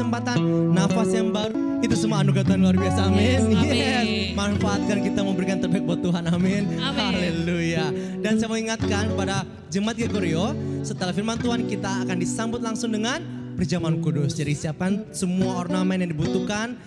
kesempatan, nafas yang baru. Itu semua anugerah Tuhan luar biasa. Amin. Yes, amin. Yes. Manfaatkan kita memberikan terbaik buat Tuhan. Amin. Amin. Haleluya. Dan saya mau ingatkan kepada Jemaat Gregorio, setelah firman Tuhan kita akan disambut langsung dengan perjamuan kudus. Jadi siapkan semua ornamen yang dibutuhkan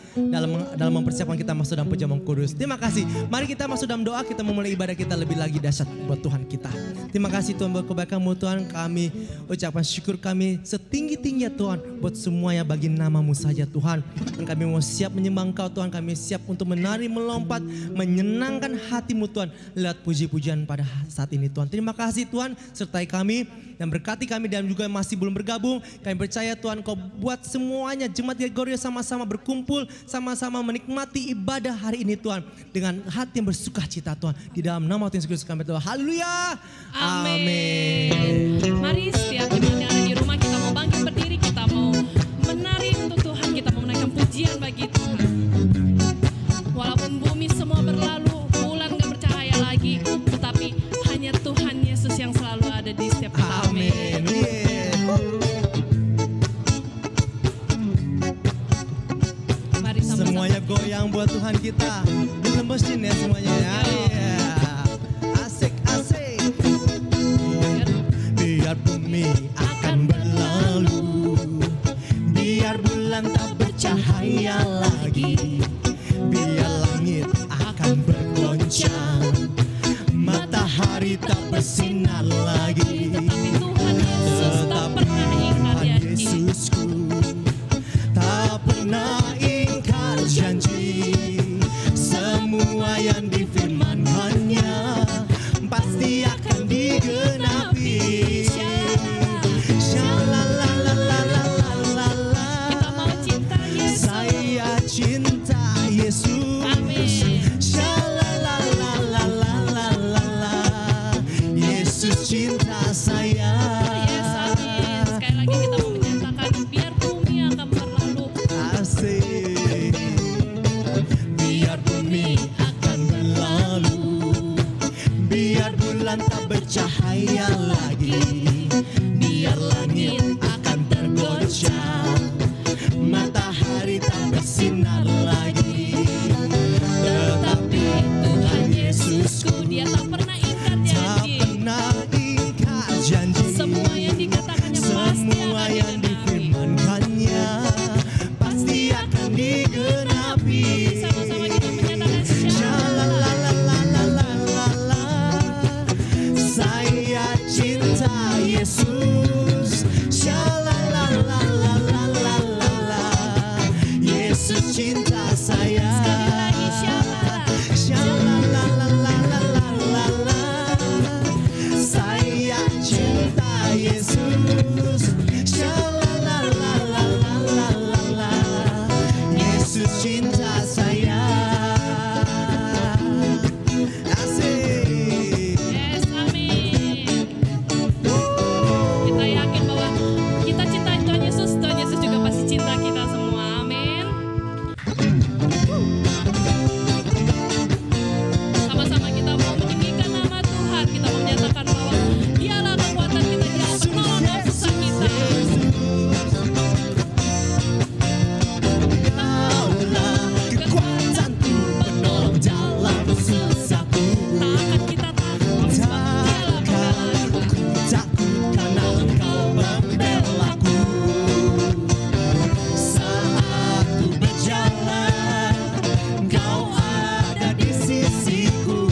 dalam mempersiapkan kita masuk dalam perjamuan kudus. Terima kasih. Mari kita masuk dalam doa, kita memulai ibadah kita lebih lagi dahsyat buat Tuhan kita. Terima kasih Tuhan buat kebaikan-Mu Tuhan. Kami ucapkan syukur kami setinggi-tingginya Tuhan buat semuanya bagi nama-Mu saja Tuhan. Dan kami mau siap menyembah Engkau Tuhan. Kami siap untuk menari, melompat, menyenangkan hati-Mu Tuhan lewat puji-pujian pada saat ini Tuhan. Terima kasih Tuhan, sertai kami dan berkati kami dan juga yang masih belum bergabung. Kami percaya Tuhan Kau buat semuanya Jemaat Gregorio sama-sama berkumpul, sama-sama menikmati ibadah hari ini Tuhan dengan hati yang bersuka cita Tuhan. Di dalam nama Tuhan Yesus Kristus kami berdoa. Haleluya. Amin. Mari setiap jemaat yang ada di rumah kita mau bangkit berdiri, kita mau menari untuk Tuhan, kita mau menaikkan pujian bagi Tuhan. Walaupun bumi semua berlalu, bulan gak bercahaya lagi, tetapi hanya Tuhan Yesus yang selalu ada di setiap kita. Amin. Mari sama-sama. Semuanya goyang buat Tuhan kita. Dilembusin ya semuanya ya. Iya. Asik. Biar bumi akan berlalu, biar bulan tak bercahaya lagi, biar langit akan bergoncang, matahari tak bersinar lagi. Tetapi Tuhan Yesus tak pernah ingkar janji. Yesusku tak pernah ingkar janji. Semua yang difirmankannya pasti akan digenapi. Kita mau cinta Yesus. Saya cinta Yesus. Amin. Yesus cinta saya. Yes, amin. Sekali lagi kita mau menyatakan biar bumi akan berlalu, Asik. Biar bumi akan berlalu, biar bulan tak bercahaya lagi, biar langit akan tergoncang, matahari tak bersinar lagi. Tetapi Tuhan Yesusku Dia tak pernah ingkar tak janji. pernah ingkar janji. Semua yang dikatakannya pasti Semua akan yang digenapi. difirmankannya pasti akan digenapi. Sama-sama kita menyatakan Shalalalalalalalala. Saya cinta Yesus. Shalalalalalalalala. Yesus cinta saya. sekali lagi shalala. Shalalalalalalalala. Saya cinta Yesus. Shalalalalalalalala. Yesus cinta saya. Asik. Yes, amin. Kita yakin bahwa kita cinta Tuhan Yesus juga pasti cinta kita semua. Amin. Sama-sama kita mau meninggikan nama Tuhan. Kita mau menyatakan bahwa Dialah kekuatan kita, Dialah penolong dalam susah kita. Kaulah kekuatanku, penolong dalam susahku. Tak akan kita takut, sebab Dialah pembela kita. Takut karena Engkau membelaku. Saat ku berjalan, Engkau ada di sisiku.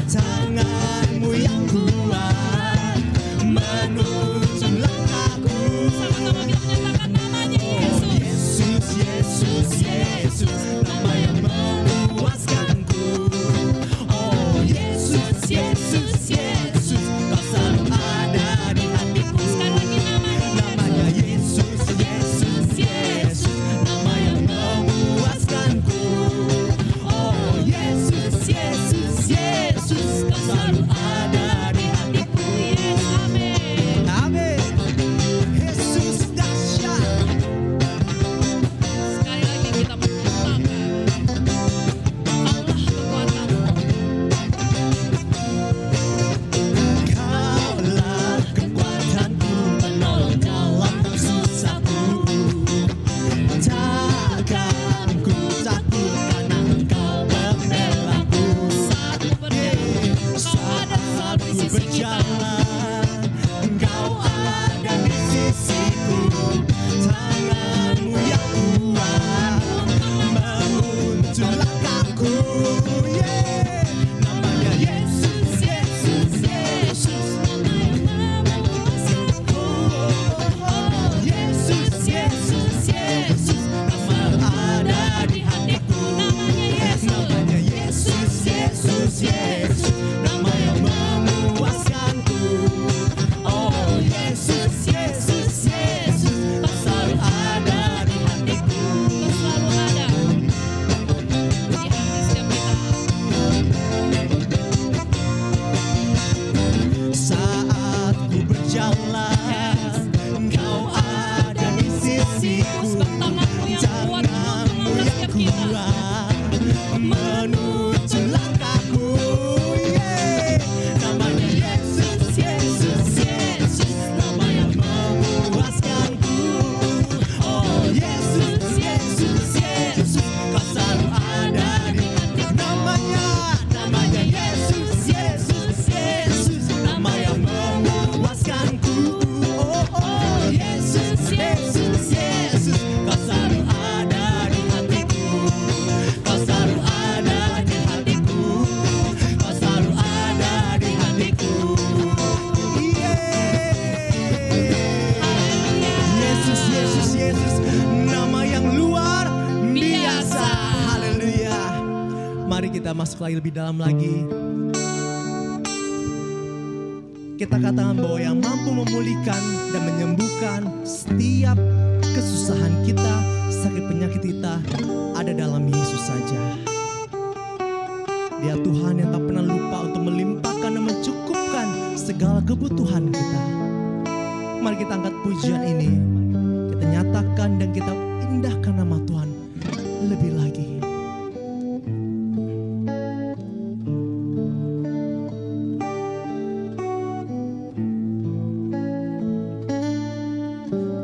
Tangan-Mu yang kuat menuntun langkahku. Sama-sama kita menyatakan namanya Yesus. Yesus, Yesus, nama yang memuaskanku. Oh Yesus, Yesus, Yesus, Kau selalu ada di hatiku. Sekali lagi Namanya Yesus, Yesus, Yesus, nama yang memuaskanku. Oh Yesus, Yesus, Yesus, Kau selalu ada di hatiku. Yes, amin. Amin. Yesus dahsyat. Sekali lagi kita menyatakan kita masuk lagi lebih dalam lagi, kita katakan bahwa yang mampu memulihkan dan menyembuhkan setiap kesusahan kita, sakit penyakit kita ada dalam Yesus saja. Dia Tuhan yang tak pernah lupa untuk melimpahkan dan mencukupkan segala kebutuhan kita. Mari kita angkat pujian ini, kita nyatakan dan kita indahkan nama Tuhan lebih lagi.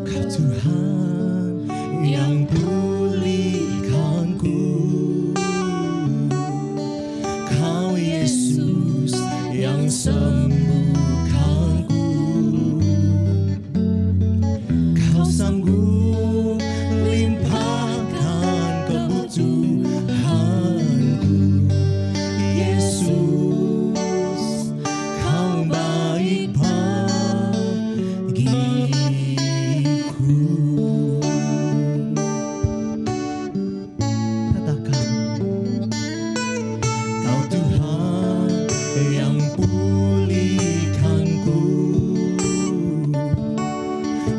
Kau Tuhan yang pulihkanku, Kau Yesus yang sembuhkanku, Kau sanggup limpahkan kebutuhanku. Yesus, Kau baik bagiku. Katakan, Kau Tuhan yang pulihkanku,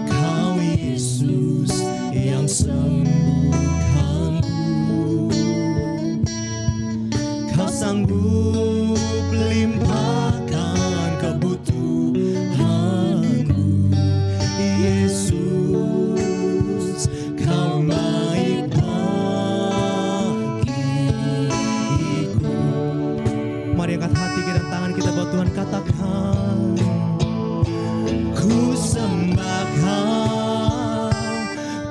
Kau Yesus yang sembuhkanku, Kau sanggup limpahkan kebutuhanku. Yesus, Kau baik bagiku. Mari angkat hati kita dan tangan kita buat Tuhan, katakan, ku sembah Kau,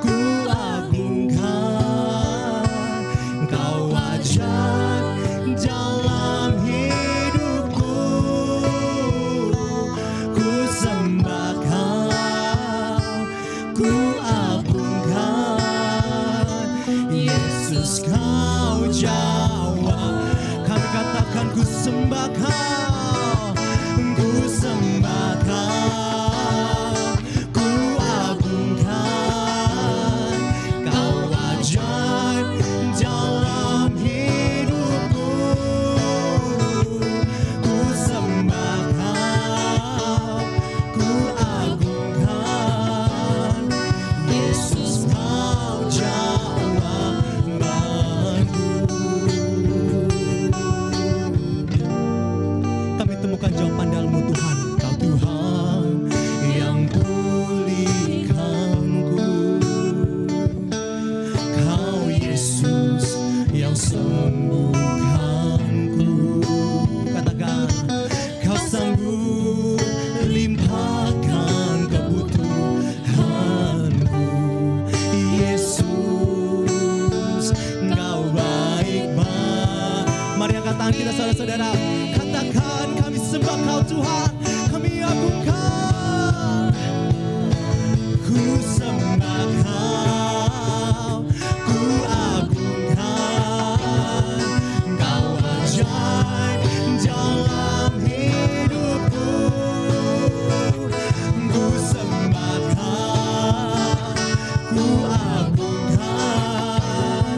ku agungkan, Kau ajaib dalam hidupku. Ku sembah Kau, ku agungkan, Yesus Kau jawab. Kami katakan, ku sembah Kau, ku sembah Kau, ku agungkan, Kau ajaib dalam hidupku. Ku sembah Kau, ku agungkan, Yesus Kau jawabanku. Kami temukan jawaban dalam-Mu Tuhan. Kau Tuhan yang pulihkanku, Kau Yesus yang sembuhkanku. Katakan, Kau sanggup limpahkan kebutuhanku. Yesus, Kau baik banget. Mari angkat tangan kita saudara-saudara, katakan, kami sembah Kau Tuhan, kami agungkan. Ku sembah Kau, ku agungkan, Kau ajaib dalam hidupku. Ku sembah Kau, ku agungkan,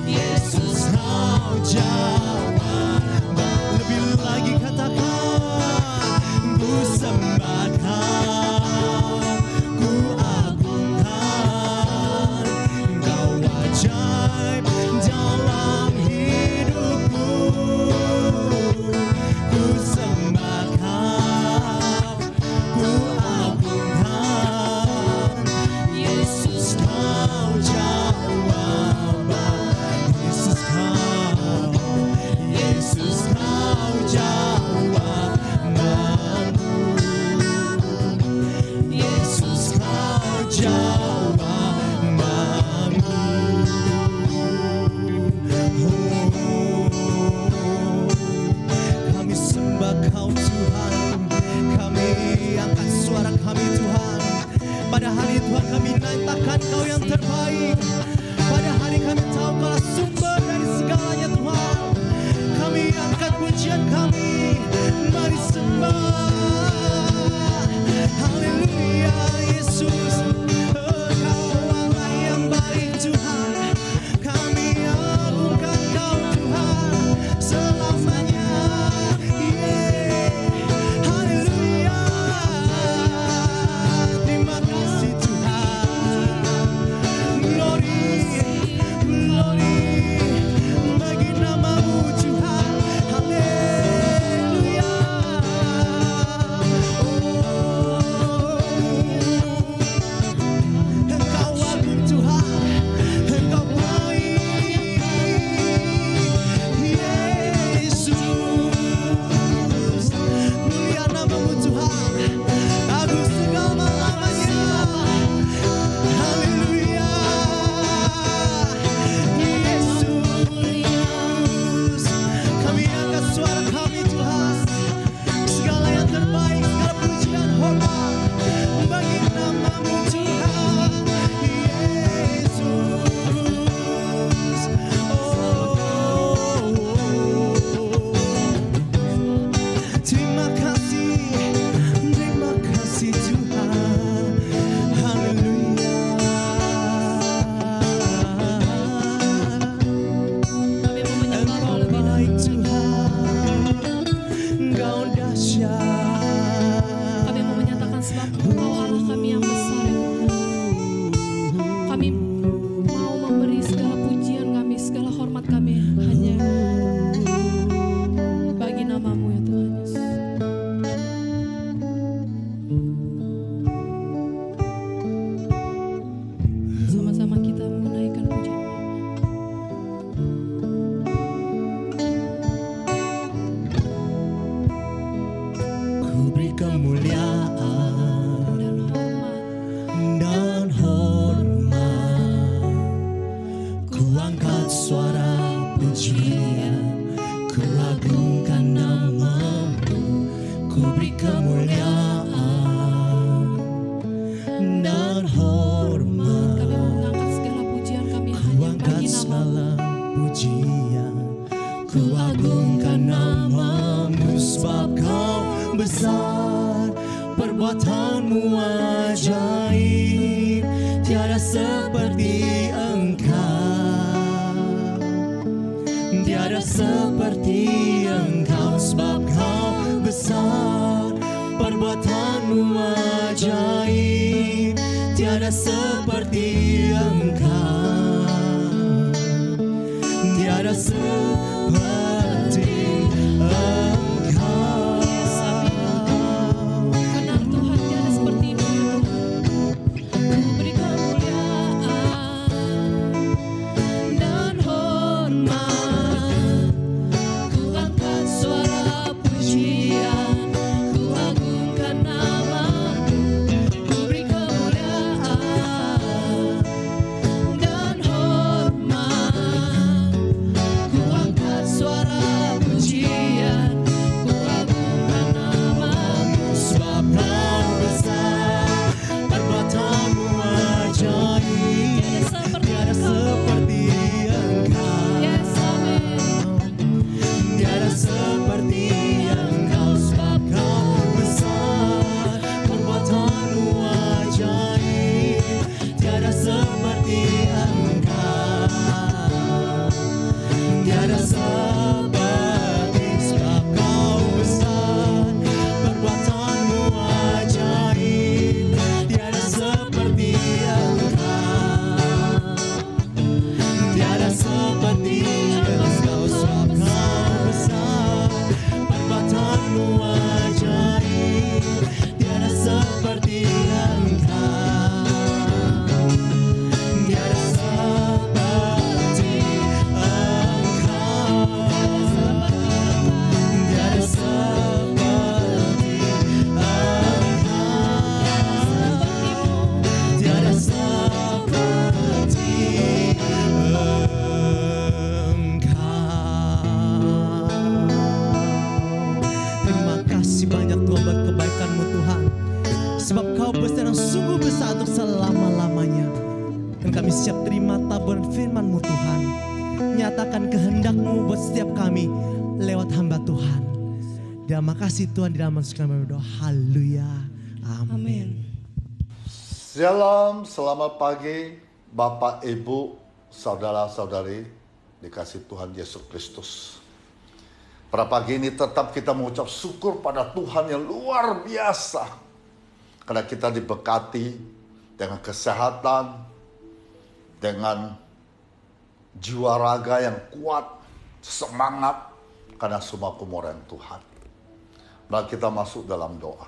Yesus Kau jawab. Lebih lagi katakan, ku sembah Kau, ku agungkan, Kau ajaib dalam hidupku. Ku sembah Kau, ku agungkan, Yesus Kau jawab. Yesus Kau, Yesus Kau jawab. Yesus Kau jawabanku. Kami sembah Kau Tuhan, kami angkat suara kami Tuhan. Pada hari Tuhan kami nyatakan Kau yang terbaik. Pada hari kami tahu Kau sumber dari segalanya Tuhan. Kami angkat pujian kami, mari sembah. Haleluya Yesus, Kau Allah yang baik Tuhan. Kami agungkan Kau Tuhan. besar, perbuatanmu ajaib, tiada seperti Engkau, tiada seperti Engkau, sebab Kau besar, perbuatanmu ajaib, tiada seperti Engkau, tiada seperti Engkau. Karena Tuhan tiada seperti-Mu ya Tuhan. Ku beri kemuliaan dan hormat, ku angkat suara pujian, ku agungkan nama-Mu. Ku beri kemuliaan dan hormat, ku angkat suara pujian, ku agungkan nama-Mu. Sebab Kau besar, perbuatanmu ajaib, tiada seperti Engkau, Yes, amen. tiada seperti Engkau. Sebab Kau besar, perbuatanmu ajaib, tiada seperti Engkau, tiada seperti. Sebab Kau besar, perbuatanmu ajaib, tiada seperti Engkau, tiada seperti Engkau. Sebab Kau besar, perbuatanmu ajaib, tiada seperti Engkau, tiada seperti Engkau, tiada seperti Engkau, tiada seperti Engkau. Terima kasih banyak Tuhan buat kebaikan-Mu Tuhan, sebab Kau besar dan sungguh besar untuk selama-lamanya. Dan kami siap terima taburan firman-Mu Tuhan. Nyatakan kehendak-Mu buat setiap kami lewat hamba Tuhan. Terima kasih Tuhan, di dalam nama kami berdoa. Haleluya. Amin. Amin. Shalom, selamat pagi Bapak, Ibu, Saudara-saudari dikasih Tuhan Yesus Kristus. Pada pagi ini tetap kita mengucap syukur pada Tuhan yang luar biasa. Karena kita diberkati dengan kesehatan, dengan jiwa raga yang kuat, semangat, karena semua kemurahan Tuhan. Mari kita masuk dalam doa.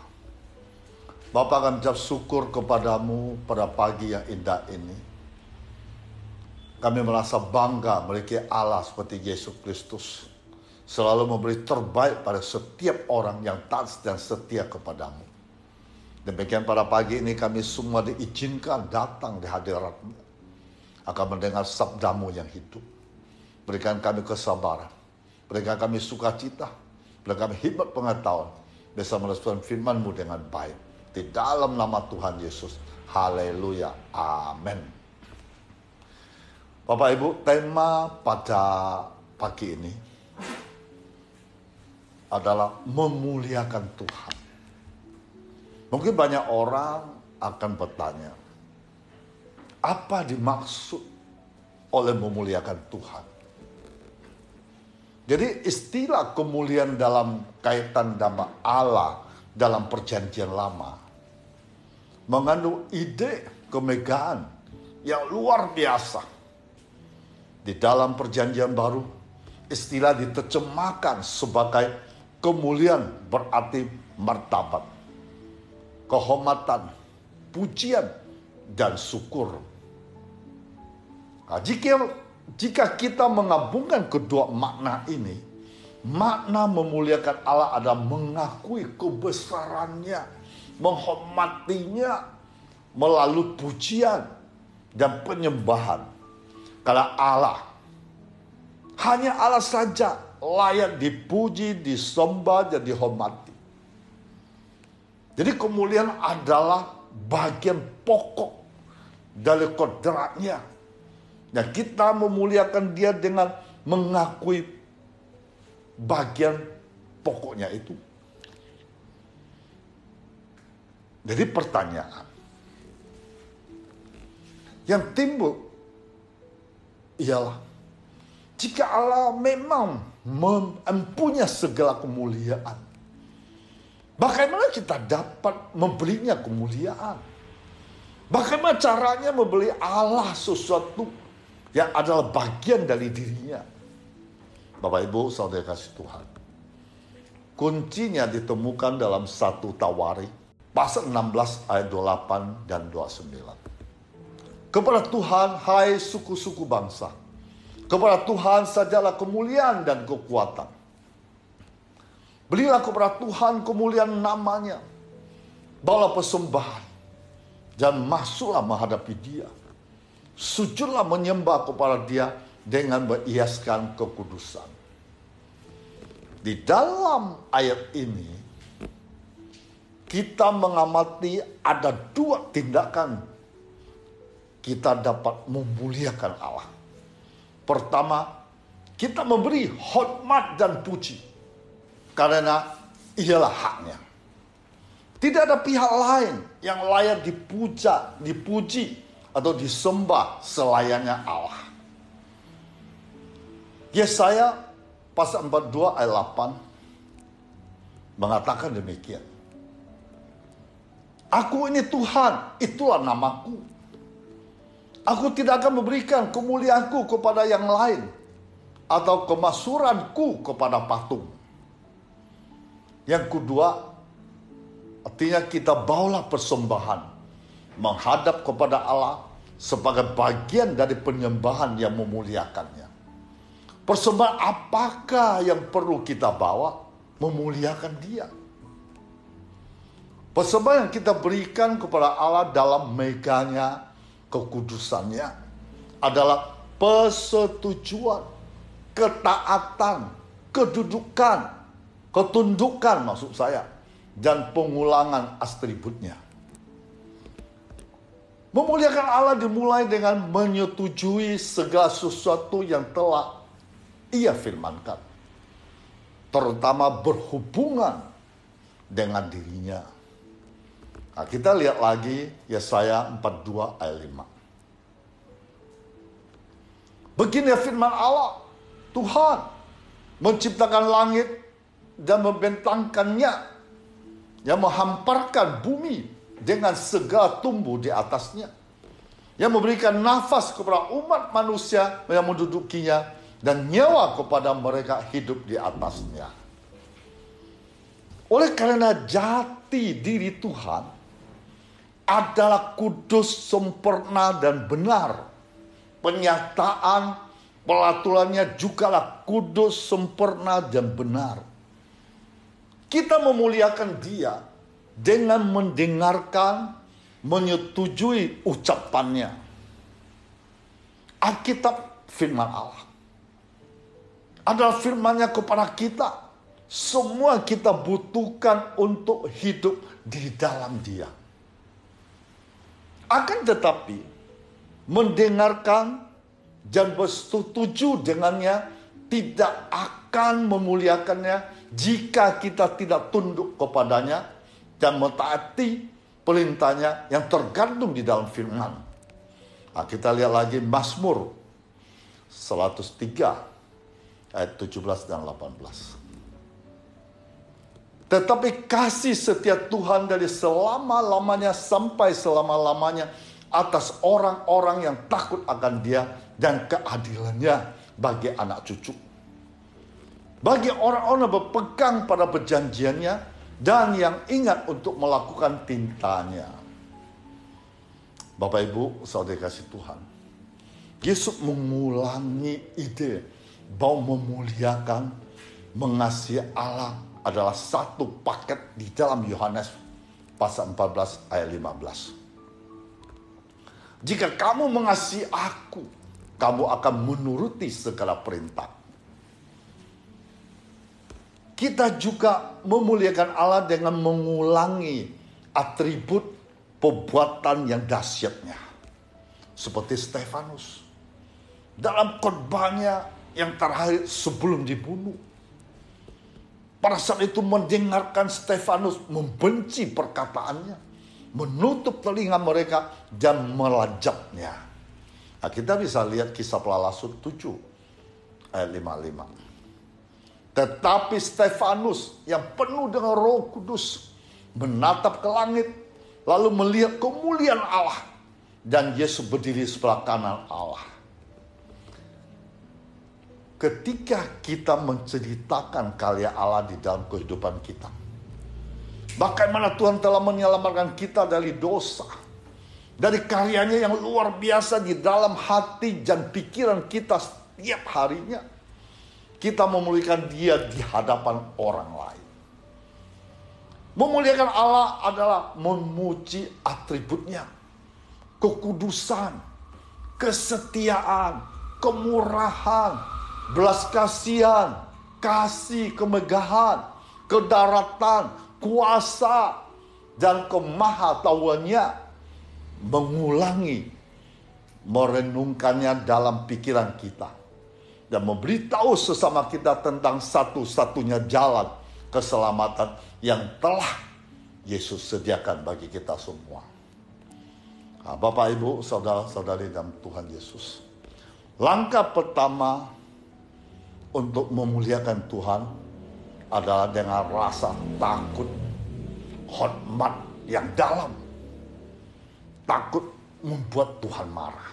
Bapa, kami mengucap syukur kepadamu pada pagi yang indah ini. Kami merasa bangga memiliki Allah seperti Yesus Kristus. Selalu memberi terbaik pada setiap orang yang taat dan setia kepadamu. Demikian pada pagi ini kami semua diizinkan datang di hadirat-Mu, akan mendengar sabdamu yang hidup. Berikan kami kesabaran, berikan kami sukacita, berikan kami hikmat pengetahuan, bisa merespon firman-Mu dengan baik. Di dalam nama Tuhan Yesus. Haleluya. Amin. Bapak Ibu, tema pada pagi ini adalah memuliakan Tuhan. Mungkin banyak orang akan bertanya, apa dimaksud oleh memuliakan Tuhan? Jadi istilah kemuliaan dalam kaitan nama Allah dalam perjanjian lama mengandung ide kemegahan yang luar biasa. Di dalam perjanjian baru, istilah diterjemahkan sebagai kemuliaan berarti martabat, kehormatan, pujian, dan syukur. Nah, jika kita menggabungkan kedua makna ini, makna memuliakan Allah adalah mengakui kebesarannya, menghormatinya melalui pujian dan penyembahan. Karena Allah, hanya Allah saja layak dipuji, disembah, dan dihormati. Jadi kemuliaan adalah bagian pokok dari kodratnya. Dan kita memuliakan Dia dengan mengakui bagian pokoknya itu. Jadi pertanyaan yang timbul ialah, jika Allah memang mempunyai segala kemuliaan, bagaimana kita dapat memberinya kemuliaan? Bagaimana caranya memberi Allah sesuatu yang adalah bagian dari dirinya? Bapak Ibu saudara kasih Tuhan, kuncinya ditemukan dalam 1 Tawari pasal 16 ayat 28 dan 29. Kepada Tuhan, hai suku-suku bangsa, kepada Tuhan sajalah kemuliaan dan kekuatan. Berilah kepada Tuhan kemuliaan namanya. Bawalah persembahan dan masuklah menghadapi Dia. Sujudlah menyembah kepada Dia dengan menghiaskan kekudusan. Di dalam ayat ini kita mengamati ada 2 tindakan kita dapat memuliakan Allah. Pertama, kita memberi hormat dan puji karena ialah haknya. Tidak ada pihak lain yang layak dipuji atau disembah selayaknya Allah. Yesaya pasal 42 ayat 8 mengatakan demikian. Aku ini Tuhan, itulah namaku. Aku tidak akan memberikan kemuliaanku kepada yang lain atau kemasyhuranku kepada patung. Yang kedua, artinya kita bawalah persembahan menghadap kepada Allah sebagai bagian dari penyembahan yang memuliakannya. Persembahan apakah yang perlu kita bawa memuliakan Dia? Persembahan yang kita berikan kepada Allah dalam meganya kekudusannya adalah persetujuan, ketaatan, ketundukan maksud saya, dan pengulangan atributnya. Memuliakan Allah dimulai dengan menyetujui segala sesuatu yang telah Ia firmankan, terutama berhubungan dengan dirinya. Nah, kita lihat lagi Yesaya 42 ayat 5. Begini firman Allah, Tuhan menciptakan langit dan membentangkannya, yang menghamparkan bumi dengan segala tumbuh di atasnya, yang memberikan nafas kepada umat manusia yang mendudukinya, dan nyawa kepada mereka hidup di atasnya. Oleh karena jati diri Tuhan adalah kudus, sempurna, dan benar, penyataan pelaturannya jugalah kudus, sempurna, dan benar. Kita memuliakan Dia dengan mendengarkan, menyetujui ucapannya. Alkitab firman Allah adalah firman-Nya kepada kita. Semua kita butuhkan untuk hidup di dalam Dia. Akan tetapi, mendengarkan dan bersetuju dengannya tidak akan memuliakannya jika kita tidak tunduk kepadanya dan mentaati perintahnya yang tergantung di dalam firman. Nah, kita lihat lagi Mazmur 103 ayat 17 dan 18. Tetapi kasih setia Tuhan dari selama-lamanya sampai selama-lamanya atas orang-orang yang takut akan Dia, dan keadilannya bagi anak cucu, bagi orang-orang yang berpegang pada perjanjiannya dan yang ingat untuk melakukan tintanya. Bapak Ibu saudara kasih Tuhan, Yesus mengulangi ide bahwa memuliakan, mengasihi Allah adalah satu paket di dalam Yohanes pasal 14 ayat 15. Jika kamu mengasihi aku, kamu akan menuruti segala perintah. Kita juga memuliakan Allah dengan mengulangi atribut perbuatan yang dahsyatnya. Seperti Stefanus dalam khotbahnya yang terakhir sebelum dibunuh. Pada saat itu mendengarkan Stefanus membenci perkataannya, menutup telinga mereka dan melajapnya. Nah, kita bisa lihat Kisah Para Rasul 7 ayat 55. Tetapi Stefanus yang penuh dengan Roh Kudus menatap ke langit, lalu melihat kemuliaan Allah dan Yesus berdiri sebelah kanan Allah. Ketika kita menceritakan karya Allah di dalam kehidupan kita, bagaimana Tuhan telah menyelamatkan kita dari dosa, dari karyanya yang luar biasa di dalam hati dan pikiran kita setiap harinya, kita memuliakan Dia di hadapan orang lain. Memuliakan Allah adalah memuji atributnya, kekudusan, kesetiaan, kemurahan, belas kasihan, kasih, kemegahan, kedaratan, kuasa, dan kemahatauannya. Mengulangi, merenungkannya dalam pikiran kita, dan memberitahu sesama kita tentang satu-satunya jalan keselamatan yang telah Yesus sediakan bagi kita semua. Nah, Bapak, Ibu, saudara-saudari dalam Tuhan Yesus, langkah pertama untuk memuliakan Tuhan adalah dengan rasa takut, hormat yang dalam. Takut membuat Tuhan marah.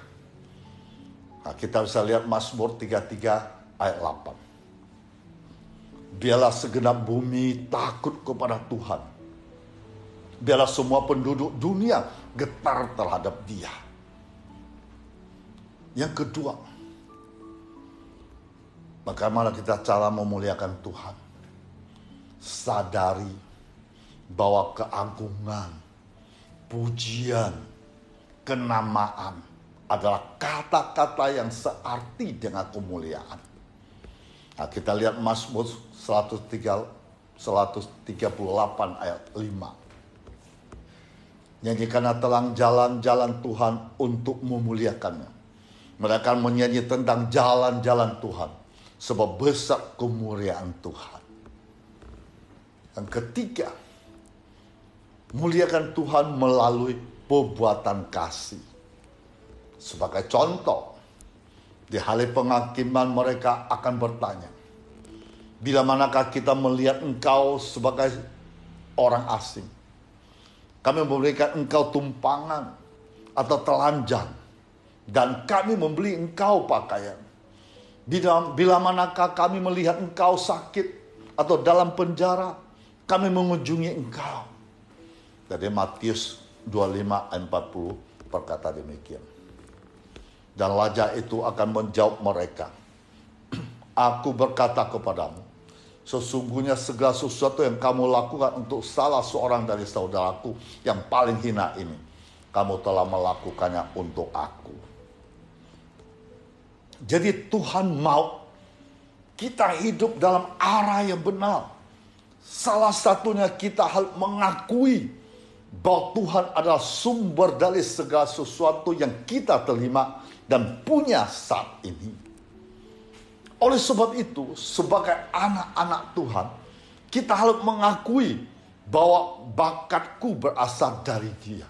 Nah, kita bisa lihat Mazmur 33 ayat 8. Biarlah segenap bumi takut kepada Tuhan. Biarlah semua penduduk dunia getar terhadap Dia. Yang kedua, bagaimana kita cara memuliakan Tuhan? Sadari bahwa keagungan, pujian, kenamaan adalah kata-kata yang searti dengan kemuliaan. Nah, kita lihat Mazmur 138 ayat 5. Nyanyikanlah telang jalan-jalan Tuhan untuk memuliakannya. Mereka menyanyi tentang jalan-jalan Tuhan, sebab besar kemuliaan Tuhan. Yang ketiga, muliakan Tuhan melalui perbuatan kasih. Sebagai contoh, di hari penghakiman mereka akan bertanya, bila manakah kita melihat engkau sebagai orang asing? Kami memberikan engkau tumpangan atau telanjang, dan kami membeli engkau pakaian. Bila manakah kami melihat engkau sakit atau dalam penjara, kami mengunjungi engkau. Dari Matius 25 ayat 40 berkata demikian. Dan raja itu akan menjawab mereka, Aku berkata kepadamu, sesungguhnya segala sesuatu yang kamu lakukan untuk salah seorang dari saudaraku yang paling hina ini, kamu telah melakukannya untuk aku. Jadi Tuhan mau kita hidup dalam arah yang benar. Salah satunya kita harus mengakui bahwa Tuhan adalah sumber dari segala sesuatu yang kita terima dan punya saat ini. Oleh sebab itu, sebagai anak-anak Tuhan, kita harus mengakui bahwa bakatku berasal dari Dia.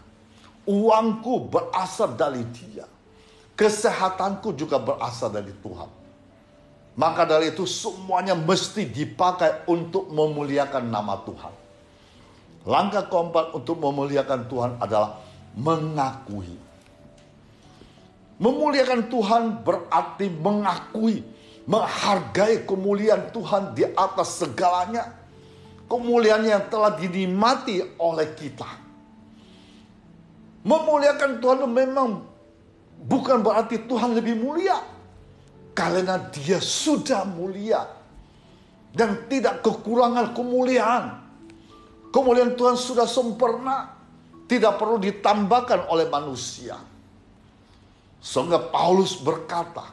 Uangku berasal dari Dia. Kesehatanku juga berasal dari Tuhan. Maka dari itu semuanya mesti dipakai untuk memuliakan nama Tuhan. Langkah keempat untuk memuliakan Tuhan adalah mengakui. Memuliakan Tuhan berarti mengakui, menghargai kemuliaan Tuhan di atas segalanya. Kemuliaan yang telah dinikmati oleh kita. Memuliakan Tuhan memang bukan berarti Tuhan lebih mulia. Karena Dia sudah mulia. Dan tidak kekurangan kemuliaan. Kemuliaan Tuhan sudah sempurna, tidak perlu ditambahkan oleh manusia. Sehingga Paulus berkata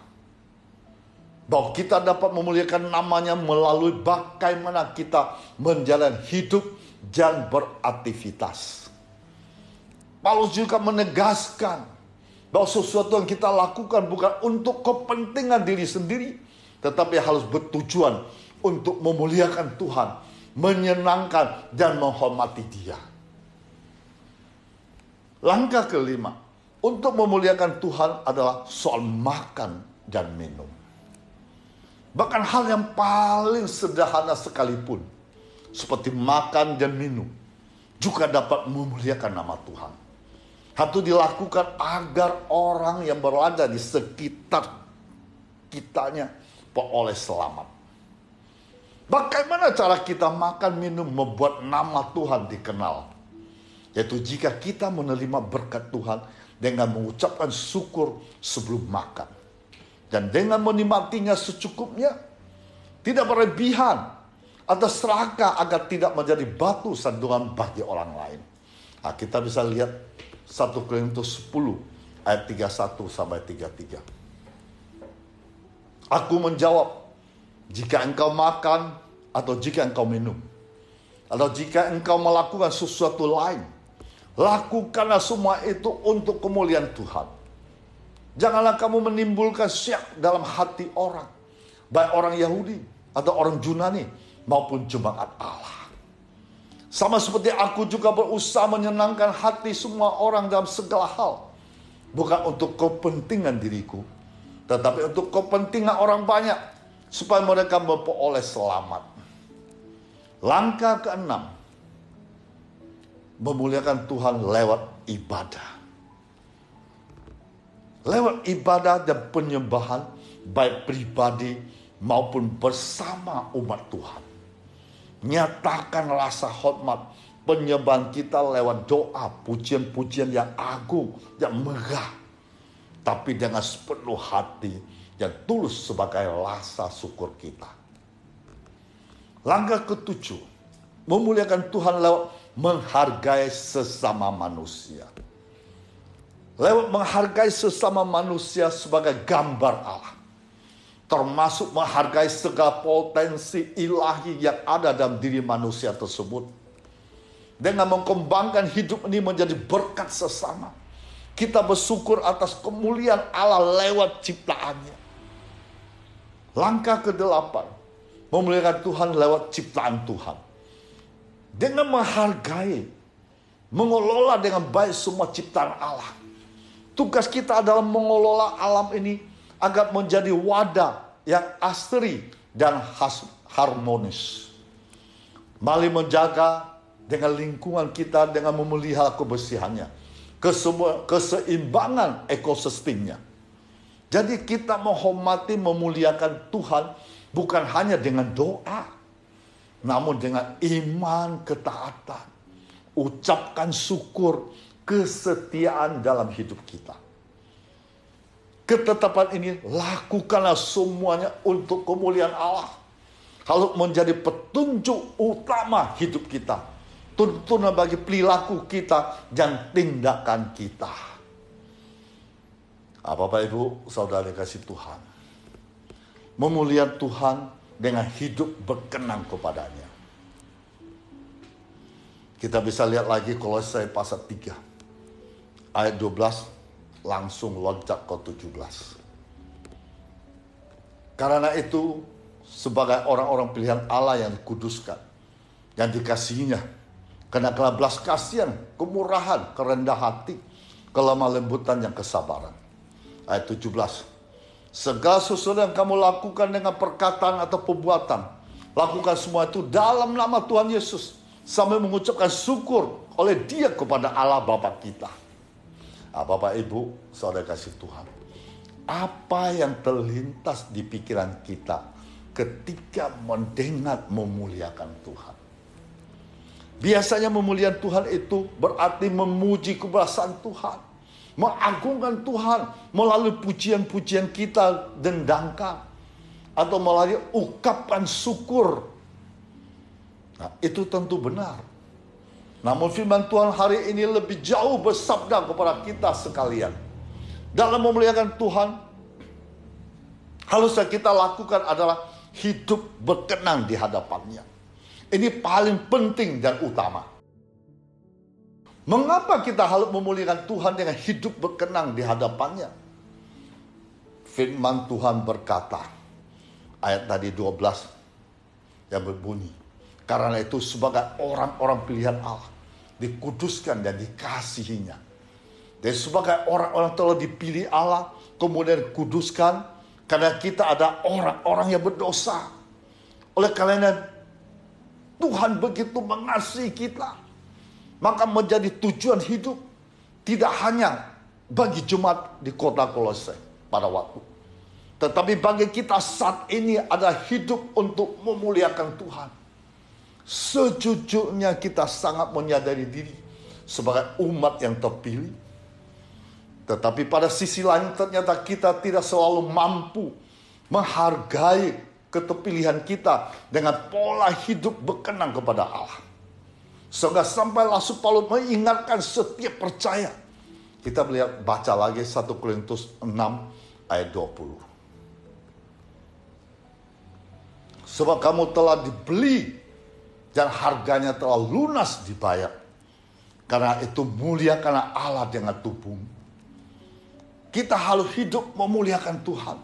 bahwa kita dapat memuliakan namanya melalui bagaimana kita menjalani hidup dan beraktivitas. Paulus juga menegaskan bahwa sesuatu yang kita lakukan bukan untuk kepentingan diri sendiri, tetapi harus bertujuan untuk memuliakan Tuhan, menyenangkan dan menghormati Dia. Langkah kelima, untuk memuliakan Tuhan adalah soal makan dan minum. Bahkan hal yang paling sederhana sekalipun, seperti makan dan minum, juga dapat memuliakan nama Tuhan. Hal itu dilakukan agar orang yang berada di sekitar kitanya beroleh selamat. Bagaimana cara kita makan minum membuat nama Tuhan dikenal? Yaitu jika kita menerima berkat Tuhan dengan mengucapkan syukur sebelum makan. Dan dengan menikmatinya secukupnya, tidak berlebihan atau serakah agar tidak menjadi batu sandungan bagi orang lain. Nah, kita bisa lihat 1 Korintus 10 ayat 31 sampai 33. Aku menjawab, jika engkau makan atau jika engkau minum, atau jika engkau melakukan sesuatu lain, lakukanlah semua itu untuk kemuliaan Tuhan. Janganlah kamu menimbulkan syak dalam hati orang, baik orang Yahudi atau orang Yunani maupun jemaat Allah. Sama seperti aku juga berusaha menyenangkan hati semua orang dalam segala hal, bukan untuk kepentingan diriku, tetapi untuk kepentingan orang banyak, supaya mereka memperoleh selamat. Langkah keenam, memuliakan Tuhan lewat ibadah. Lewat ibadah dan penyembahan, baik pribadi maupun bersama umat Tuhan. Nyatakan rasa hormat penyembahan kita lewat doa, pujian-pujian yang agung, yang megah, tapi dengan sepenuh hati yang tulus sebagai rasa syukur kita. Langkah ketujuh, memuliakan Tuhan lewat menghargai sesama manusia. Lewat menghargai sesama manusia sebagai gambar Allah, termasuk menghargai segala potensi ilahi yang ada dalam diri manusia tersebut. Dengan mengembangkan hidup ini menjadi berkat sesama, kita bersyukur atas kemuliaan Allah lewat ciptaannya. Langkah ke-8, memuliakan Tuhan lewat ciptaan Tuhan. Dengan menghargai, mengelola dengan baik semua ciptaan Allah. Tugas kita adalah mengelola alam ini agar menjadi wadah yang asri dan harmonis. Mari menjaga dengan lingkungan kita dengan memelihara kebersihannya, keseimbangan ekosistemnya. Jadi kita menghormati, memuliakan Tuhan bukan hanya dengan doa, namun dengan iman, ketaatan, ucapkan syukur, kesetiaan dalam hidup kita. Ketetapan ini lakukanlah semuanya untuk kemuliaan Allah. Hal menjadi petunjuk utama hidup kita, tuntunan bagi perilaku kita dan tindakan kita. Bapak Ibu Saudara kasih Tuhan, memuliakan Tuhan dengan hidup berkenan kepadanya. Kita bisa lihat lagi Kolose pasal 3 ayat 12 langsung loncat ke 17. Karena itu sebagai orang-orang pilihan Allah yang dikuduskan, yang dikasihinya, kenakanlah belas kasihan, kemurahan, kerendah hati, kelemah lembutan, yang kesabaran. Ayat 17. Segala sesuatu yang kamu lakukan dengan perkataan atau perbuatan, lakukan semua itu dalam nama Tuhan Yesus, sambil mengucapkan syukur oleh Dia kepada Allah Bapa kita. Bapak Ibu Saudara kasih Tuhan, apa yang terlintas di pikiran kita ketika mendengar memuliakan Tuhan? Biasanya memuliakan Tuhan itu berarti memuji kebesaran Tuhan, mengagungkan Tuhan melalui pujian-pujian kita dendangkan, atau melalui ungkapan syukur. Itu tentu benar. Namun firman Tuhan hari ini lebih jauh bersabda kepada kita sekalian. Dalam memuliakan Tuhan, harusnya kita lakukan adalah hidup berkenan di hadapannya. Ini paling penting dan utama. Mengapa kita harus memuliakan Tuhan dengan hidup berkenan di hadapannya? Firman Tuhan berkata, ayat tadi 12 yang berbunyi, karena itu sebagai orang-orang pilihan Allah, dikuduskan dan dikasihinya, Dan sebagai orang-orang telah dipilih Allah, kemudian kuduskan, karena kita ada orang-orang yang berdosa. Oleh karena Tuhan begitu mengasihi kita, maka menjadi tujuan hidup tidak hanya bagi jemaat di kota Kolose pada waktu, tetapi bagi kita saat ini ada hidup untuk memuliakan Tuhan. Sejujurnya kita sangat menyadari diri sebagai umat yang terpilih. Tetapi pada sisi lain ternyata kita tidak selalu mampu menghargai keterpilihan kita dengan pola hidup berkenan kepada Allah. Sehingga sampai Rasul Paulus mengingatkan setiap percaya. Kita baca lagi 1 Korintus 6 ayat 20. Sebab kamu telah dibeli dan harganya telah lunas dibayar. Karena itu muliakanlah Allah dengan tubuhmu. Kita harus hidup memuliakan Tuhan.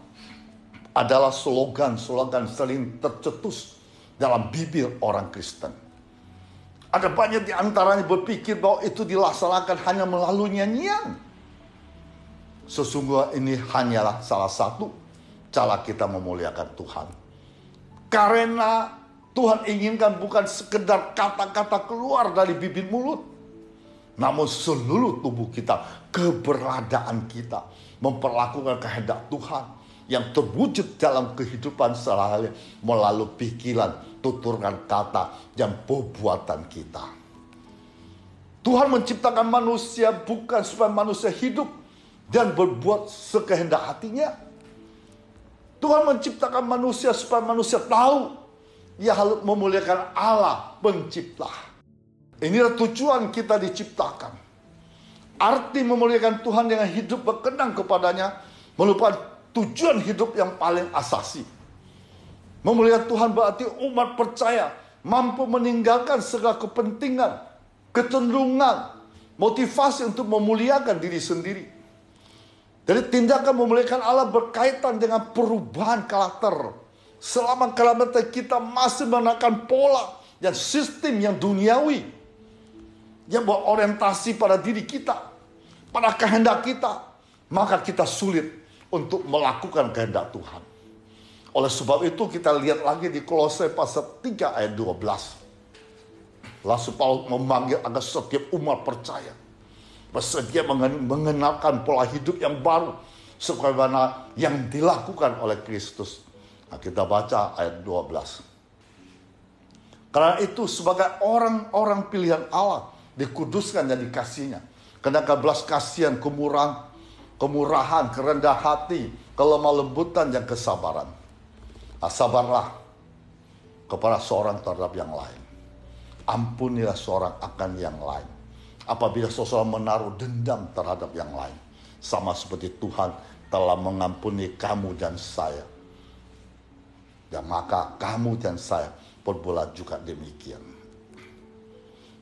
Adalah slogan-slogan sering tercetus dalam bibir orang Kristen. Ada banyak di antaranya berpikir bahwa itu dilaksanakan hanya melalui nyanyian. Sesungguhnya ini hanyalah salah satu cara kita memuliakan Tuhan. Karena Tuhan inginkan bukan sekedar kata-kata keluar dari bibir mulut, namun seluruh tubuh kita, keberadaan kita, memperlakukan kehendak Tuhan yang terwujud dalam kehidupan sehari-hari melalui pikiran, tuturan kata, dan perbuatan kita. Tuhan menciptakan manusia bukan supaya manusia hidup dan berbuat sekehendak hatinya. Tuhan menciptakan manusia supaya manusia tahu ia harus memuliakan Allah pencipta. Inilah tujuan kita diciptakan. Arti memuliakan Tuhan dengan hidup berkenan kepadanya merupakan tujuan hidup yang paling asasi. Memuliakan Tuhan berarti umat percaya mampu meninggalkan segala kepentingan, kecenderungan, motivasi untuk memuliakan diri sendiri. Jadi tindakan memuliakan Allah berkaitan dengan perubahan karakter. Selama karakter kita masih menggunakan pola dan sistem yang duniawi, yang berorientasi pada diri kita, pada kehendak kita, maka kita sulit untuk melakukan kehendak Tuhan. Oleh sebab itu kita lihat lagi di Kolose pasal 3 ayat 12. Rasul Paulus memanggil agar setiap umat percaya bersedia mengenalkan pola hidup yang baru sebagaimana yang dilakukan oleh Kristus. Nah, kita baca ayat 12. Karena itu sebagai orang-orang pilihan Allah dikuduskan dan dikasihnya. Karena belas kasihan, kemurahan, kerendah hati, kelemah lembutan dan kesabaran. Nah, sabarlah kepada seorang terhadap yang lain. Ampunilah seorang akan yang lain. Apabila seseorang menaruh dendam terhadap yang lain, sama seperti Tuhan telah mengampuni kamu dan saya. Dan maka kamu dan saya perbuat juga demikian.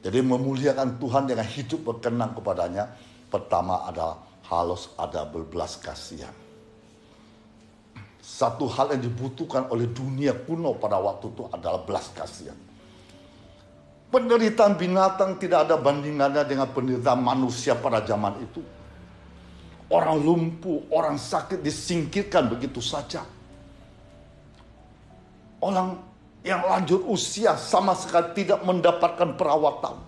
Jadi memuliakan Tuhan dengan hidup berkenan kepadanya, pertama adalah harus ada berbelas kasihan. Satu hal yang dibutuhkan oleh dunia kuno pada waktu itu adalah belas kasihan. Penderitaan binatang tidak ada bandingannya dengan penderitaan manusia pada zaman itu. Orang lumpuh, orang sakit disingkirkan begitu saja. Orang yang lanjut usia sama sekali tidak mendapatkan perawatan.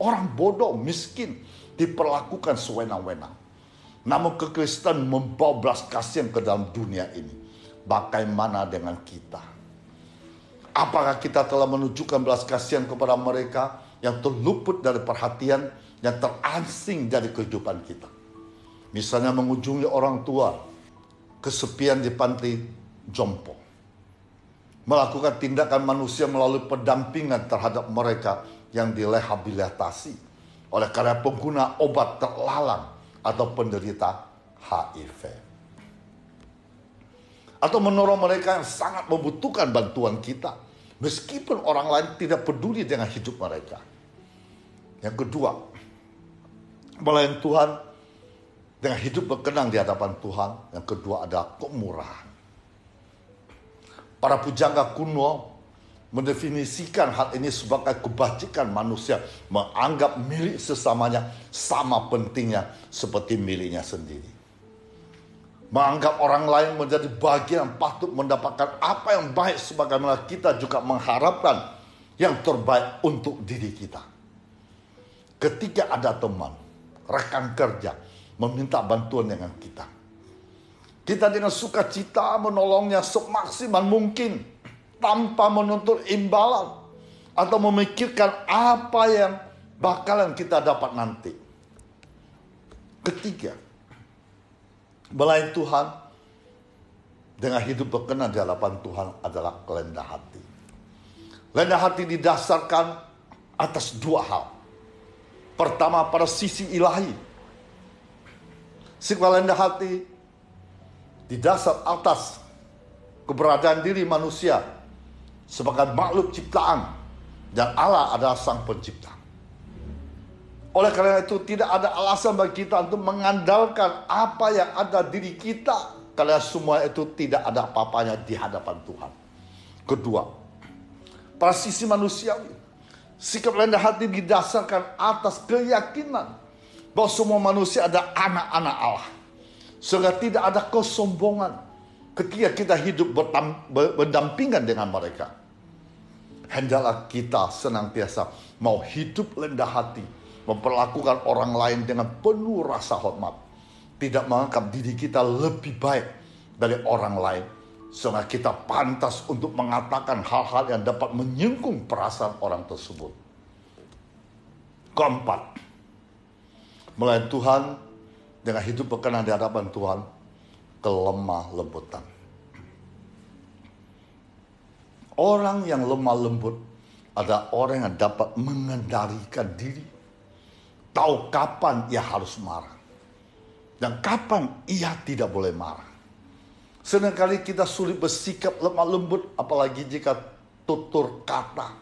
Orang bodoh, miskin diperlakukan sewenang-wenang. Namun kekristenan membawa belas kasihan ke dalam dunia ini. Bagaimana dengan kita? Apakah kita telah menunjukkan belas kasihan kepada mereka yang terluput dari perhatian, yang terasing dari kehidupan kita? Misalnya mengunjungi orang tua, kesepian di panti jompo. Melakukan tindakan manusia melalui pendampingan terhadap mereka yang direhabilitasi oleh karena pengguna obat terlarang atau penderita HIV. Atau menolong mereka yang sangat membutuhkan bantuan kita, meskipun orang lain tidak peduli dengan hidup mereka. Yang kedua, melayani Tuhan dengan hidup berkenan di hadapan Tuhan. Yang kedua adalah kemurahan. Para pujangga kuno mendefinisikan hal ini sebagai kebajikan manusia menganggap milik sesamanya sama pentingnya seperti miliknya sendiri. Menganggap orang lain menjadi bagian patut mendapatkan apa yang baik sebagaimana kita juga mengharapkan yang terbaik untuk diri kita. Ketika ada teman, rekan kerja meminta bantuan dengan kita, kita dengan sukacita menolongnya semaksimal mungkin tanpa menuntut imbalan atau memikirkan apa yang bakalan kita dapat nanti. Ketiga, melayani Tuhan dengan hidup berkenan di hadapan Tuhan adalah kerendah hati. Rendah hati didasarkan atas dua hal. Pertama, pada sisi ilahi. Sikap rendah hati didasar atas keberadaan diri manusia sebagai makhluk ciptaan dan Allah adalah sang pencipta. Oleh karena itu tidak ada alasan bagi kita untuk mengandalkan apa yang ada diri kita, karena semua itu tidak ada apa-apanya di hadapan Tuhan. Kedua, pada sisi manusiawi, sikap rendah hati didasarkan atas keyakinan bahwa semua manusia ada anak-anak Allah, sehingga tidak ada kesombongan ketika kita hidup berdampingan dengan mereka. Hendaklah kita senantiasa mau hidup rendah hati, memperlakukan orang lain dengan penuh rasa hormat, tidak menganggap diri kita lebih baik dari orang lain, sehingga kita pantas untuk mengatakan hal-hal yang dapat menyinggung perasaan orang tersebut. Keempat, melayani Tuhan dengan hidup berkenan di hadapan Tuhan, kelemah lembutan. Orang yang lemah lembut adalah orang yang dapat mengendalikan diri, tahu kapan ia harus marah dan kapan ia tidak boleh marah. Seringkali kita sulit bersikap lemah lembut, apalagi jika tutur kata,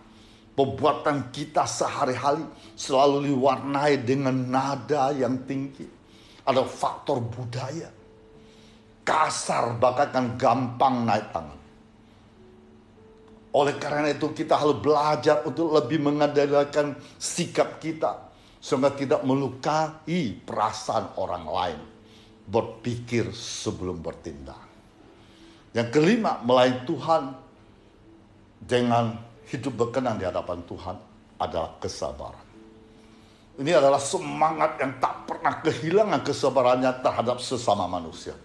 perbuatan kita sehari-hari selalu diwarnai dengan nada yang tinggi. Ada faktor budaya, kasar bahkan gampang naik tangan. Oleh karena itu kita harus belajar untuk lebih mengendalikan sikap kita, sehingga tidak melukai perasaan orang lain. Berpikir sebelum bertindak. Yang kelima, melayani Tuhan dengan hidup berkenan di hadapan Tuhan adalah kesabaran. Ini adalah semangat yang tak pernah kehilangan kesabarannya terhadap sesama manusia.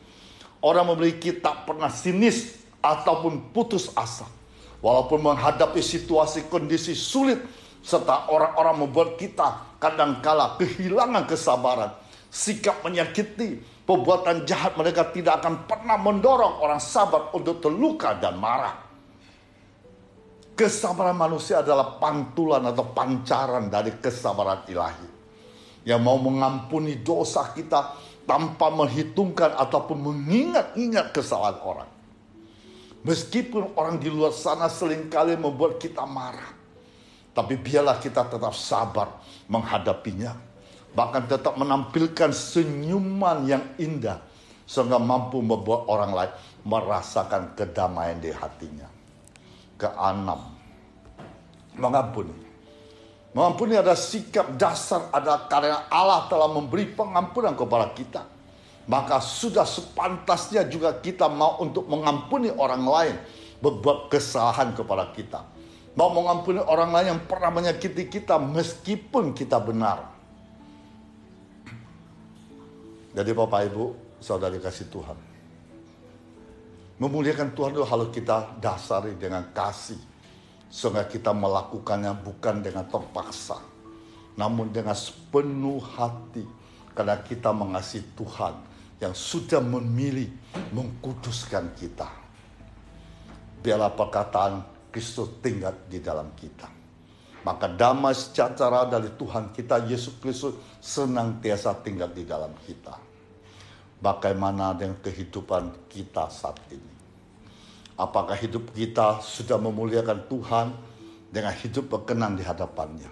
Orang memiliki tak pernah sinis ataupun putus asa. Walaupun menghadapi situasi kondisi sulit, serta orang-orang membuat kita kadangkala kehilangan kesabaran, sikap menyakiti, perbuatan jahat mereka tidak akan pernah mendorong orang sabar untuk terluka dan marah. Kesabaran manusia adalah pantulan atau pancaran dari kesabaran ilahi, yang mau mengampuni dosa kita tanpa menghitungkan ataupun mengingat-ingat kesalahan orang. Meskipun orang di luar sana seringkali membuat kita marah, tapi biarlah kita tetap sabar menghadapinya. Bahkan tetap menampilkan senyuman yang indah, sehingga mampu membuat orang lain merasakan kedamaian di hatinya. Keenam, mengampuni. Mengampuni adalah sikap dasar, adalah karena Allah telah memberi pengampunan kepada kita. Maka sudah sepantasnya juga kita mau untuk mengampuni orang lain berbuat kesalahan kepada kita. Mau mengampuni orang lain yang pernah menyakiti kita meskipun kita benar. Jadi Bapak Ibu, saudari kasih Tuhan, memuliakan Tuhan itu harus kita dasari dengan kasih, sehingga kita melakukannya bukan dengan terpaksa, namun dengan sepenuh hati, karena kita mengasihi Tuhan yang sudah memilih mengkuduskan kita. Biarlah perkataan Kristus tinggal di dalam kita. Maka damai sejahtera dari Tuhan kita Yesus Kristus senantiasa tinggal di dalam kita. Bagaimana dengan kehidupan kita saat ini? Apakah hidup kita sudah memuliakan Tuhan dengan hidup berkenan di hadapannya?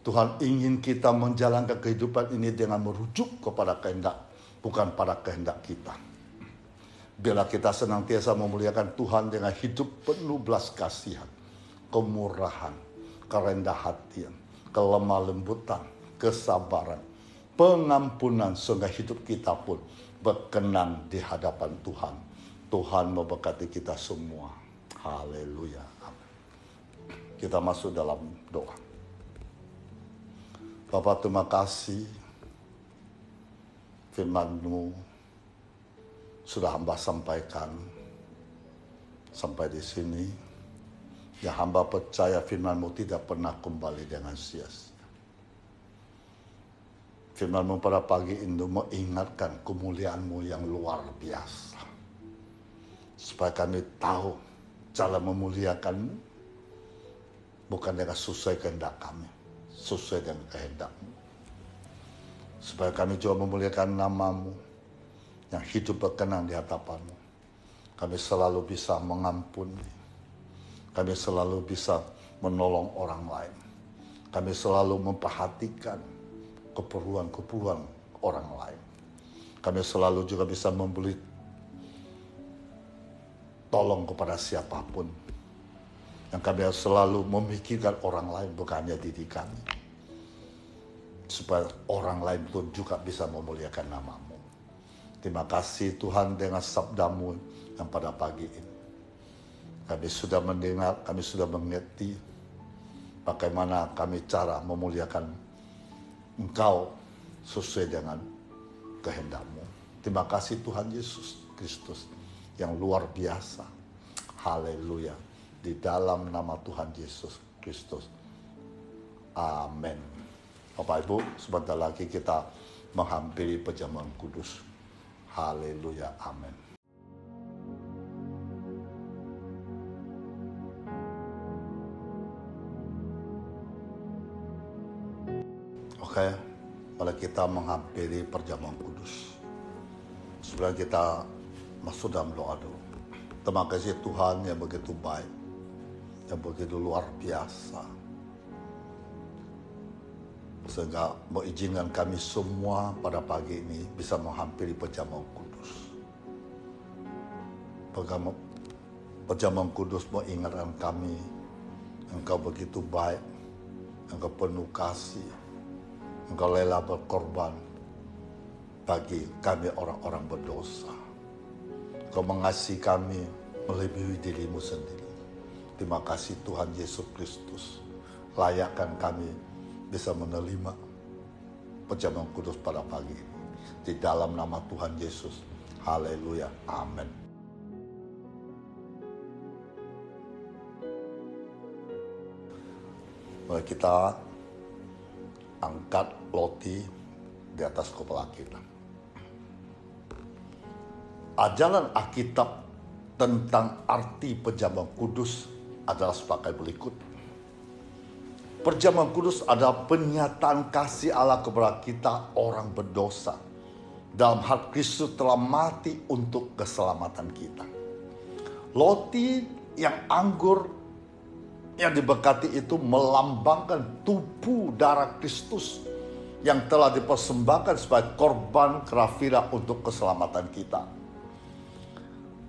Tuhan ingin kita menjalankan kehidupan ini dengan merujuk kepada kehendak, bukan pada kehendak kita. Biarlah kita senantiasa memuliakan Tuhan dengan hidup penuh belas kasihan, kemurahan, kerendah hatian, kelemah lembutan, kesabaran, pengampunan, sehingga hidup kita pun berkenan di hadapan Tuhan. Tuhan memberkati kita semua. Haleluya. Amin. Kita masuk dalam doa. Bapa, terima kasih firman-Mu sudah hamba sampaikan sampai di sini. Ya, hamba percaya firman-Mu tidak pernah kembali dengan sia-sia. Firman-Mu pada pagi ini mengingatkan kemuliaan-Mu yang luar biasa. Supaya kami tahu cara memuliakan-Mu bukan dengan sesuai kehendak kami, sesuai dengan kehendak-Mu. Supaya kami juga memuliakan nama-Mu yang hidup berkenan di hadapan-Mu. Kami selalu bisa mengampuni. Kami selalu bisa menolong orang lain. Kami selalu memperhatikan keperluan-keperluan orang lain. Kami selalu juga bisa memberi tolong kepada siapapun. Yang kami harus selalu memikirkan orang lain, bukan hanya diri kami. Supaya orang lain pun juga bisa memuliakan nama-Mu. Terima kasih Tuhan dengan sabda-Mu yang pada pagi ini. Kami sudah mendengar, kami sudah mengerti bagaimana kami cara memuliakan Engkau sesuai dengan kehendak-Mu. Terima kasih Tuhan Yesus Kristus yang luar biasa. Haleluya. Di dalam nama Tuhan Yesus Kristus. Amin. Bapak Ibu, sebentar lagi kita menghampiri perjamuan kudus. Haleluya, amin. Oke, mari kita menghampiri perjamuan kudus. Sebelum kita masuk dalam doa dulu. Terima kasih Tuhan yang begitu baik, yang begitu luar biasa. Sehingga mengizinkan kami semua pada pagi ini bisa menghampiri perjamuan kudus. Perjamuan kudus mengingatkan kami, Engkau begitu baik, Engkau penuh kasih, Engkau rela berkorban bagi kami orang-orang berdosa. Engkau mengasihi kami melebihi diri-Mu sendiri. Terima kasih Tuhan Yesus Kristus. Layakkan kami bisa menerima perjamuan kudus pada pagi ini. Di dalam nama Tuhan Yesus. Haleluya. Amin. Mari kita angkat roti di atas kepala kita. Ajaran Alkitab tentang arti perjamuan kudus adalah sebagai berikut. Perjamuan kudus adalah penyataan kasih Allah kepada kita orang berdosa. Dalam hal Kristus telah mati untuk keselamatan kita. Roti yang anggur yang diberkati itu melambangkan tubuh darah Kristus yang telah dipersembahkan sebagai korban kafirah untuk keselamatan kita.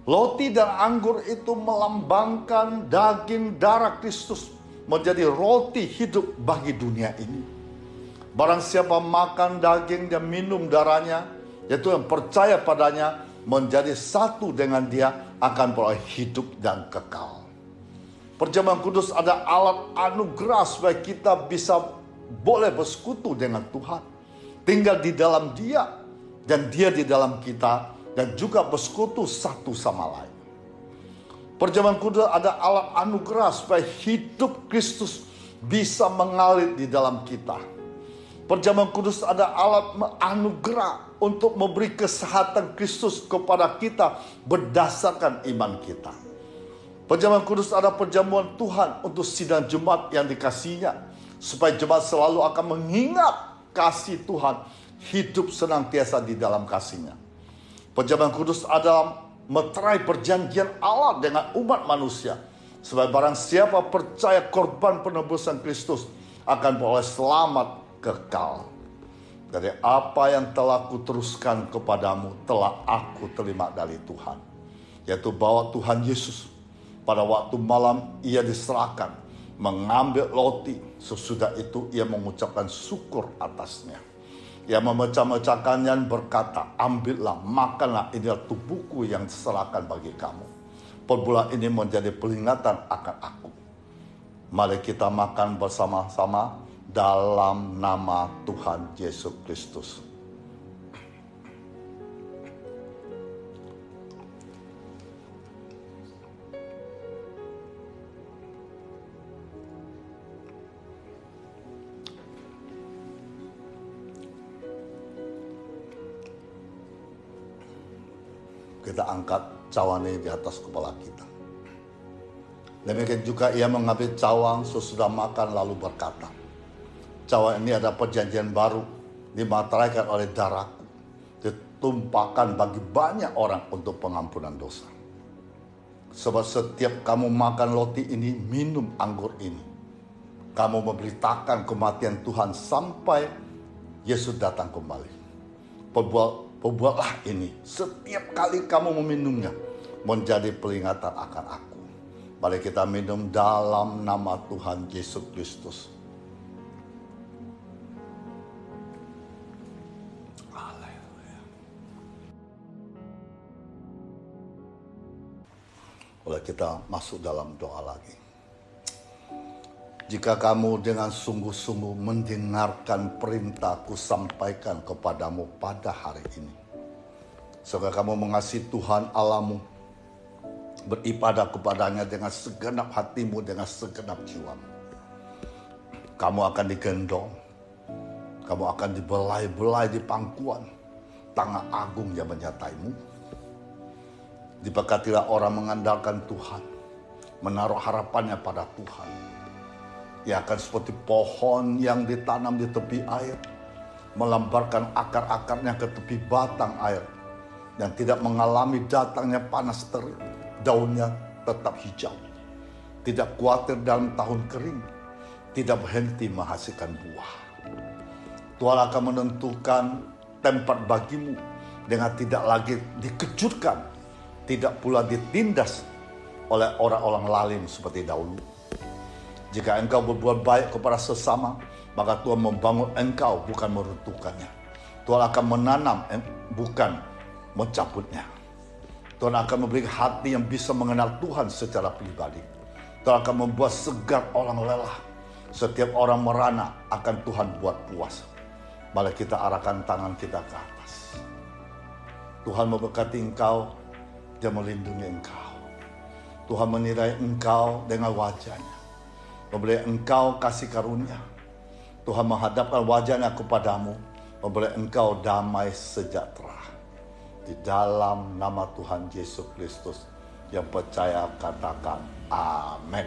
Roti dan anggur itu melambangkan daging darah Kristus menjadi roti hidup bagi dunia ini. Barang siapa makan daging dan minum darahnya, yaitu yang percaya padanya, menjadi satu dengan dia, akan beroleh hidup dan kekal. Perjamuan kudus ada alat anugerah supaya kita bisa boleh bersekutu dengan Tuhan. Tinggal di dalam Dia, dan Dia di dalam kita, dan juga bersekutu satu sama lain. Perjamuan kudus ada alat anugerah supaya hidup Kristus bisa mengalir di dalam kita. Perjamuan kudus ada alat anugerah untuk memberi kesehatan Kristus kepada kita berdasarkan iman kita. Perjamuan kudus ada perjamuan Tuhan untuk sidang jemaat yang dikasihinya, supaya jemaat selalu akan mengingat kasih Tuhan, hidup senantiasa di dalam kasih-Nya. Perjamuan kudus adalah meterai perjanjian Allah dengan umat manusia, supaya barang siapa percaya korban penebusan Kristus akan beroleh selamat kekal. Dari apa yang telah kuteruskan kepadamu telah aku terima dari Tuhan. yaitu bahwa Tuhan Yesus pada waktu malam ia diserahkan, mengambil roti, sesudah itu ia mengucapkan syukur atasnya. Ia memecah-mecahkannya dan berkata, ambillah, makanlah, inilah tubuhku yang diserahkan bagi kamu. Perbuatan ini menjadi peringatan akan aku. Mari kita makan bersama-sama dalam nama Tuhan Yesus Kristus. Kita angkat cawan ini di atas kepala kita. Demikian juga ia mengambil cawang sesudah makan lalu berkata, cawang ini adalah perjanjian baru dimateraikan oleh darahku, ditumpahkan bagi banyak orang untuk pengampunan dosa. Sebab setiap kamu makan roti ini, minum anggur ini, kamu memberitakan kematian Tuhan sampai Yesus datang kembali. Perbuatlah ini setiap kali kamu meminumnya, menjadi peringatan akan aku. Mari kita minum dalam nama Tuhan Yesus Kristus. Haleluya. Boleh kita masuk dalam doa lagi. Jika kamu dengan sungguh-sungguh mendengarkan perintahku sampaikan kepadamu pada hari ini, semoga kamu mengasihi Tuhan Allahmu, beribadah kepadanya dengan segenap hatimu, dengan segenap jiwamu. Kamu akan digendong, kamu akan dibelai-belai di pangkuan tangan agung yang menyertaimu. Diberkatilah orang mengandalkan Tuhan, menaruh harapannya pada Tuhan. Ia akan seperti pohon yang ditanam di tepi air, melemparkan akar-akarnya ke tepi batang air, dan tidak mengalami datangnya panas terik. Daunnya tetap hijau, tidak khawatir dalam tahun kering, tidak berhenti menghasilkan buah. Tuhan akan menentukan tempat bagimu dengan tidak lagi dikejutkan, tidak pula ditindas oleh orang-orang lalim seperti dahulu. Jika engkau berbuat baik kepada sesama, maka Tuhan membangun engkau, bukan meruntuhkannya. Tuhan akan menanam, bukan mencabutnya. Tuhan akan memberi hati yang bisa mengenal Tuhan secara pribadi. Tuhan akan membuat segar orang lelah. Setiap orang merana akan Tuhan buat puas. Mari kita arahkan tangan kita ke atas. Tuhan memberkati engkau dan melindungi engkau. Tuhan menilai engkau dengan wajah-Nya, memberi engkau kasih karunia. Tuhan menghadapkan wajah-Nya kepadamu, memberi engkau damai sejahtera. Di dalam nama Tuhan Yesus Kristus yang percaya katakan amin.